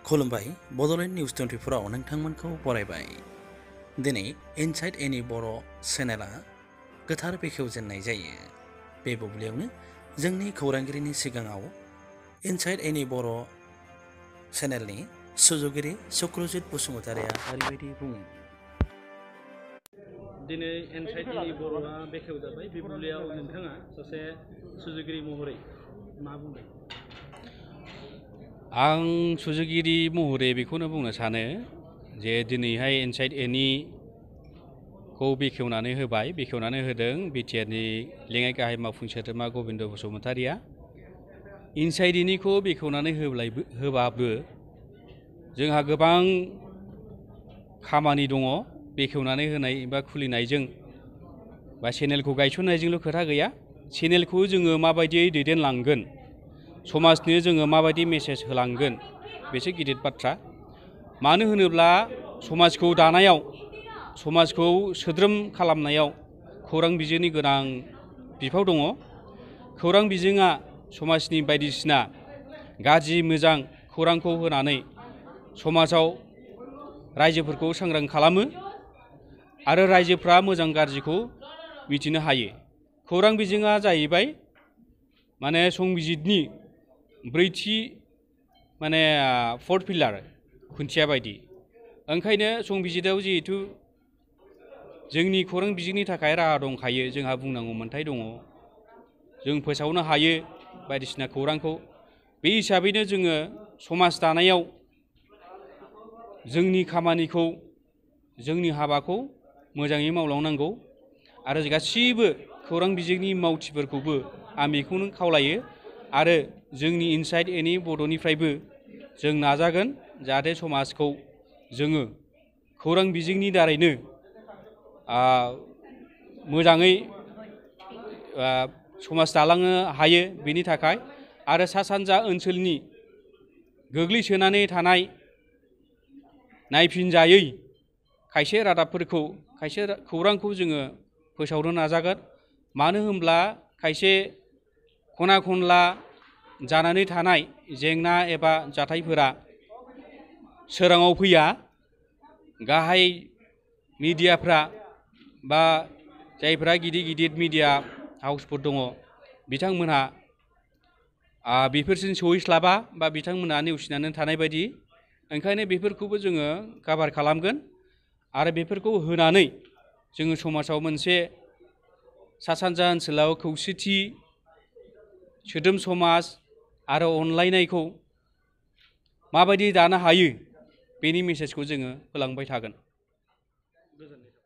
खुलुमबाय बड'लेण्ड निउस 24 आव नोंथांमोनखौ बरायबाय। दिनै इनसाइड एनि बर' चेनेला गोथार बेखेवजेननाय जायो। बे बुब्लियावनो जोंनि खौरांगिरिनि सिगाङाव इनसाइड एनि बर' चेनेलनि सुजुगिरि सुक्रजित बसुमतारिया ओरैबायदि बुङो। दिनै इनसाइड एनि बर'आ बेखेवजाबाय। बे बुब्लियाव नोंथाङा सासे सुजुगिरि महरै मा बुंदों? आं सुजुगिरि महरै बेखौनो बुंनो सानो जे दिनैहाय इनसाइड एनि खौ बेखेवनानै होदों बिटिआरनि लेङाइ गाहाय मावफुं सोद्रोमा गबिन्द बसुमतारिया। इनसाइड एनिखौ बेखेवनानै होबाबो जोंहा गोबां खामानि दङ। बेखेवनानै होनाय बा खुलिनायजों बा चेनेलखौ गायसननायजोंल' खोथा गैया। चेनेलखौ जोङो माबायदियै दैदेनलांगोन, समाजनो जोङो माबायदि मेसेज होलांगोन, बेसो गिदिर बाथ्रा। मानो होनोब्ला समाजखौ दानायाव, समाजखौ सोद्रोम खालामनायाव खौरां बिजोंनि गोनां बिफाव दङ। खौरां बिजोङा समाजनि बायदिसिना गाज्रि मोजां खौरांखौ होनानै समाजाव रायजोफोरखौ सांग्रां खालामो आरो रायजोफ्रा मोजां गाज्रिखौ मिथिनो हायो। खौरां बिजोङा जाहैबाय माने संबिजितनि ब्रैथि फोर्थ पिलार, खुन्थिया बायदि। ओंखायनो संबिजिताव जिहेथु जोंनि खौरां बिजोंनि थाखाय राहा दंखायो, जोंहा बुंनांगौ मोन्थाय दङ, जों फोसावनो हायो बायदिसिना खौरांखौ। बे हिसाबैनो जोङो समाज दानायाव जोंनि खामानिखौ, जोंनि हाबाखौ मोजाङै मावलांनांगौ आरो गासिबो खौरां बिजोंनि मावथिफोरखौबो आं बेखौनो खावलायो आरो जोंनि इनसाइड एनि बड'निफ्रायबो जों नाजागोन जाहाथे समाजखौ जोङो खौरां बिजोंनि दारैनो मोजाङै समाज दालांनो हायो। बेनि थाखाय आरो सा सानजा ओनसोलनि गोग्लैसोनानै थानाय नायफिनजायै खायसे रादाबफोरखौ, खायसे खौरांखौ जोङो फोसावनो नाजागोन। मानो होनब्ला खायसे खना खनला जानानै थानाय जेंना एबा जाथायफोरा सोराङाव फैया। गाहाय मिडियाफ्रा बा जायफ्रा गिदिर गिदिर मिडिया हाउसफोर दङ, बिथांमोनहा बेफोरसिम सहैस्लाबा बा बिथांमोनहा नेवसिनानै थानाय बायदि। ओंखायनो बेफोरखौबो जोङो काभार खालामगोन आरो बेफोरखौ होनानै जोङो समाजाव मोनसे सा सानजा ओनसोलाव खौसेथि, सोद्रोम समाज आरो अनलायनायखौ माबायदि दानो हायो, बेनि मेसेजखौ जोङो होलांबाय थागोन। गोजोननाय थाबाय।